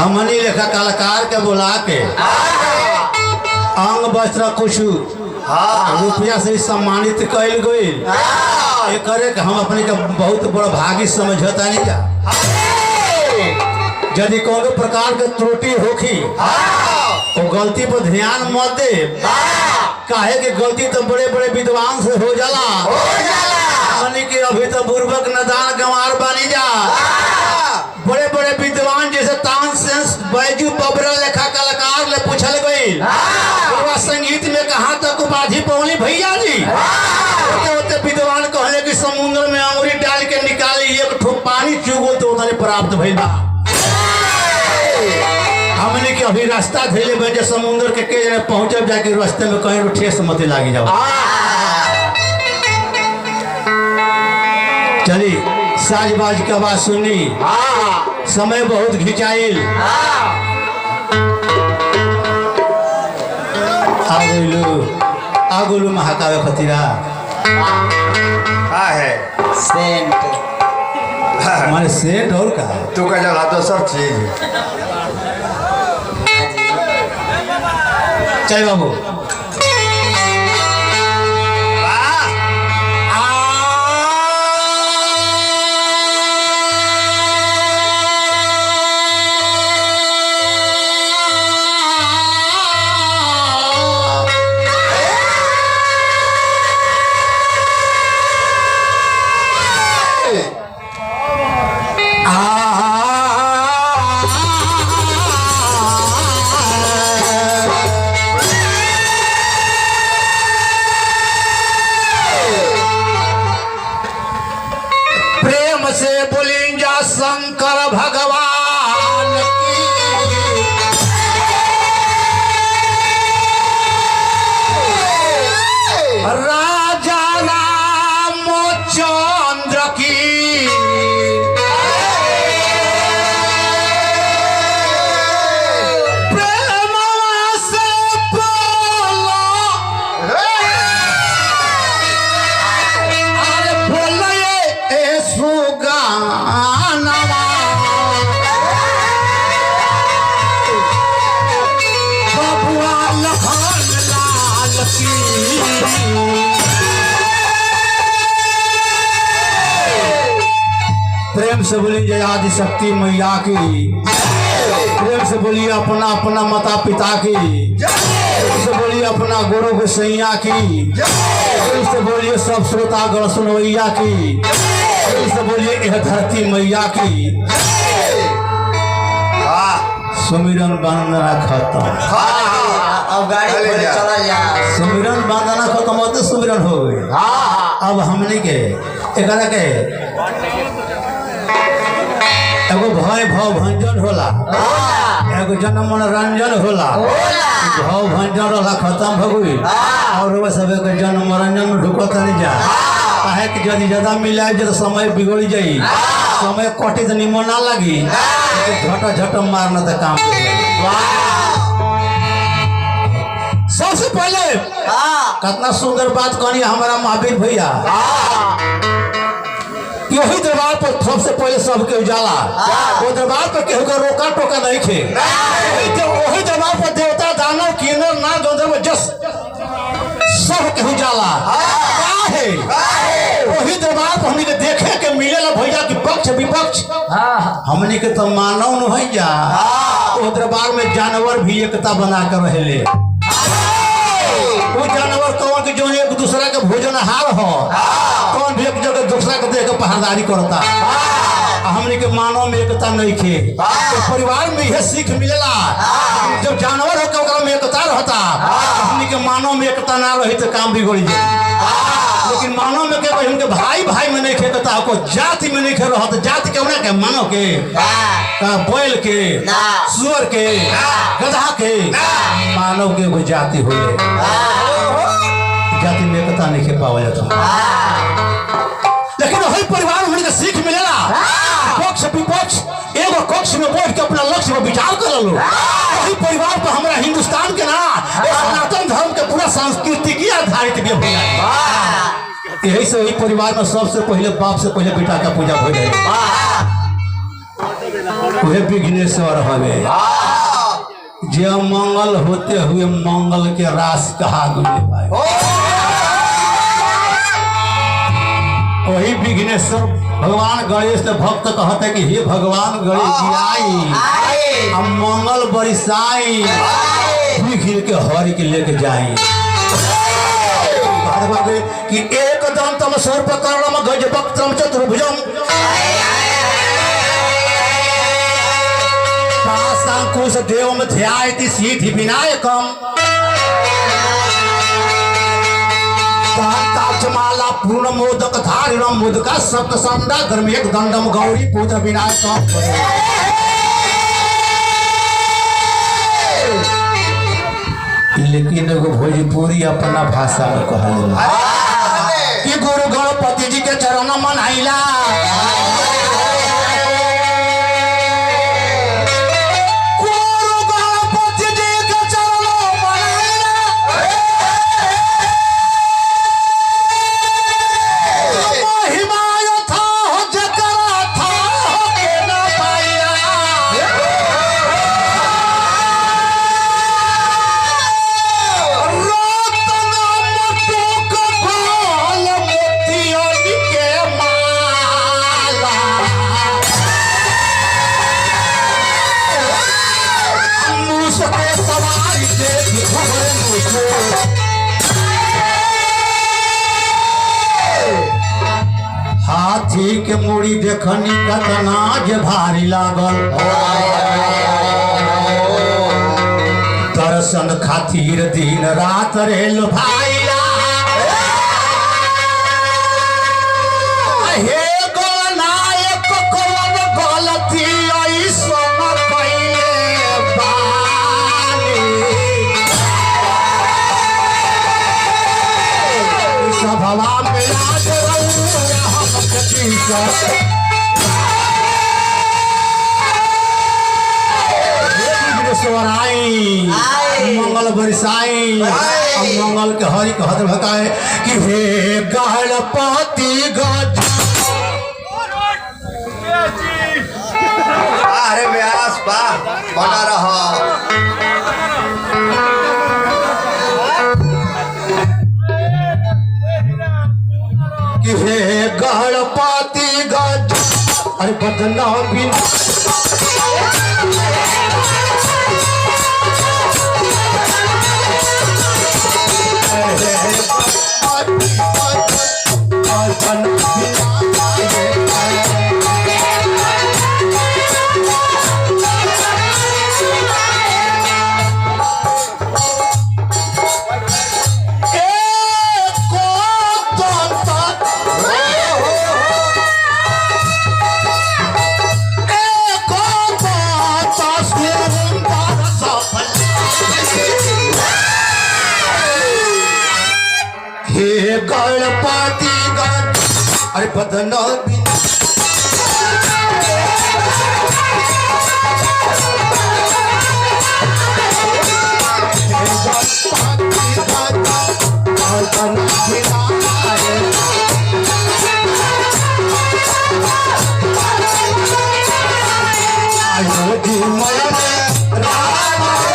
हमनी लेखा कलाकार के बुला के अंग वस्त्र कुछ रुपया से सम्मानित कल गई। हम अपने के बहुत बड़ा भागी समझता नहीं जा। यदि कोनो प्रकार के त्रुटि होखी तो गलती पर ध्यान मत दे। काहे कि गलती तो बड़े बड़े विद्वान से हो जाला। हमनी के अभी तो बुर्बक नदान गंवार बनी जा। बड़े बड़े विद्वान जैसे तानसेन बैजू बबरा लेखा कलाकार ले पूछल गई संगीत में कहाँ तक उपाधि पौली भैया जी। होते विद्वान कहले कि समुद्र में अंगुरी डाल के निकाली एक ठो पानी चुगो तो उतने प्राप्त भइल बा। हमने के अभी रास्ता धैले बजे समुद्र के जने पहुंचब जाके रास्ते में कहीं ठेस मत लागी जाओ। चली साजबाज की आवाज सुनी। समय बहुत घिंचाइल आगुलू महाकाव्य खतीरा है सेंट हमारे सेंट और का तू का जला तो सब चीज चल बाबू से बोलिंजा शंकर भगवान की राजा रामचंद्र की प्रेम से बोलो अरे बोलो ये सुगा प्रेम से बोली जय आदि शक्ति मैया की। प्रेम से बोलिए अपना अपना माता पिता की। प्रेम से बोलिए अपना गुरु गोसैया की। प्रेम से बोलिए सब श्रोता गण सुनवैया की। प्रेम से बोलिए यह धरती मैया की। सुमिरन वंदना खत्म। अब गाड़ी चला जा। सुमिरन वंदना खत्म होते सुमिरन हो गई। अब हमने के एकरा के एगो भय भाव भंजन होला, एगो जन्म मनोरंजन होला। भाव भंजन रहा खत्म भगुई और वो सब के जन्म मनोरंजन में ढुकत नहीं जा। काहे कि यदि ज्यादा मिलाए तो समय बिगड़ जाई। समय कटे तो निमन ना लगी। झट झट मारना तो काम। सबसे पहले कितना सुंदर बात कहनी हमारा महावीर भैया। यही दरबार पर सबसे पहले सबके उजाला। वो दरबार पर केहू का रोका टोका नहीं थे। वही दरबार पर देवता दानव किन्नर नाग गंधर्व जस सब के उजाला। वही दरबार पर हमने के देखे के मिलेला भैया की पक्ष विपक्ष। हमने के तो मानव न भैया। वो दरबार में जानवर भी एकता बना कर रहे। वो जानवर कौन के जो एक दूसरा के भोजनहार हो, कौन भी एक जगह दूसरा के देख पहरेदारी करता। हमने के मानव में एकता नहीं थे। तो परिवार में यह सीख मिलेला। जब जानवर हो में एकता रहता, हमने के मानव में एकता ना रही तो काम बिगड़ जाए। लेकिन मानव में के उनके भाई भाई में नहीं खेता को जाति में नहीं खेल रहा। जाति के उन्हें के मानव के बैल के सुअर के गधा के मानव के वो जाति हो जाति में एकता नहीं खे पावा जाता। लेकिन वही परिवार में सीख मिलेला। पक्ष विपक्ष एगो कक्ष में बैठ के अपना लक्ष्य में विचार कर लो। वही परिवार पर हमारा हिंदुस्तान के ना सनातन धर्म के पूरा सांस्कृतिक आधारित भी है। यही से वही परिवार में सबसे पहले बाप से पहले बेटा का पूजा हो रही है। वह विघ्नेश्वर हवे जे मंगल होते हुए मंगल के रास कहा गए भाई। वही विघ्नेश्वर भगवान गणेश से भक्त कहते कि हे भगवान गणेश जी आई हम मंगल बरिसाई विघ्न के हरि के लेके जाई कि एक दंतम सर्पकर्णम गजवक्त्रम चतुर्भुजम पाशांकुश देवम ध्यायति सिद्धि विनायकम कांताक्षमाला पूर्ण मोदक धारिणम मुदका सप्त संदा धर्मेक दंडम गौरी पुत्र विनायकम। लेकिन एगो भोजपुरी अपना भाषा में कहला कि गुरु गणपति जी के चरण मनाइला गुरु गणपति जी के चरण मनाइला महिमा यथा हो जकरा था के न पाइला हाथी के मुड़ी देखनी कतना जे भारी लागल दर्शन खातिर दिन रात रेल भाईला हे गणनायक कौन गलती ऐसन कइले बानी सभवा में लाज मंगल बरसाई मंगल के हरि कहत भकाए कि हे गणपति गज अरे व्यास बा बना रहा कि हे गणपति गज अरे बदना भी गणपति गज अरे बदना भी राम